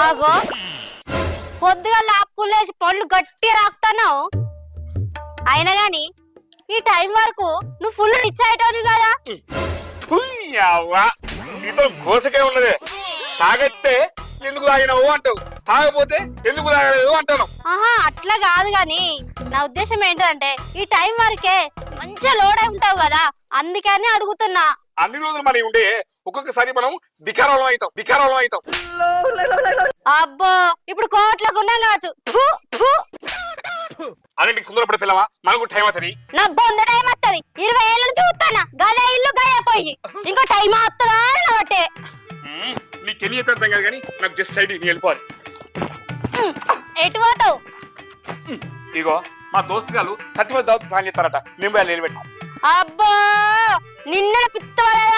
ఆగో పొద్దుగా లాప్పులేసి పళ్ళు గట్టి రాకుతున్నావు. అయినా గాని ఈ టైం వరకు నువ్వు ఫుల్ రిచ్ అయ్యేటోని కదా. నీతో కోసకే ఉన్నదే. తాగెత్తే ఎందుకు తాగినావు అంటావు, తాగపోతే ఎందుకు తాగలేదు అంటాను. ఆహా అట్లా కాదు గాని నా ఉద్దేశం ఏంటంటే ఈ టైం వరకే మంచిగా లోడ్ అయి ఉంటావు కదా, అందుకని అడుగుతున్నా. అన్ని రోజులు మనం ఉండే ఒక్కొక్కసారి మనం వికారాలం అవుతాం. అబ్బో ఇప్పుడు కోట్లకు ఉన్నాం కావచ్చు. ఫు, ఫు. అలాంటి సుందరపడి పిల్లవా, మనకు టైం అవుతుంది. నా బొంద టైం వస్తుంది. 20 ఏళ్ళ నుంచి చూస్తానా గదే ఇల్లు గదే పోయి ఇంకో టైం వస్తుందా బట్టే. నీకు ఎన్ని చెప్పి అర్థం కాదు కానీ నాకు జస్ట్ సైడ్ నీ వెళ్ళిపోవాలి. ఎటు పోతావు? ఇగో మా దోస్తు గారు 30 దావత్ ప్లాన్ చేస్తారట, మేము వెళ్ళి పెట్టాం. అబ్బో నిన్న పిత్త వల్ల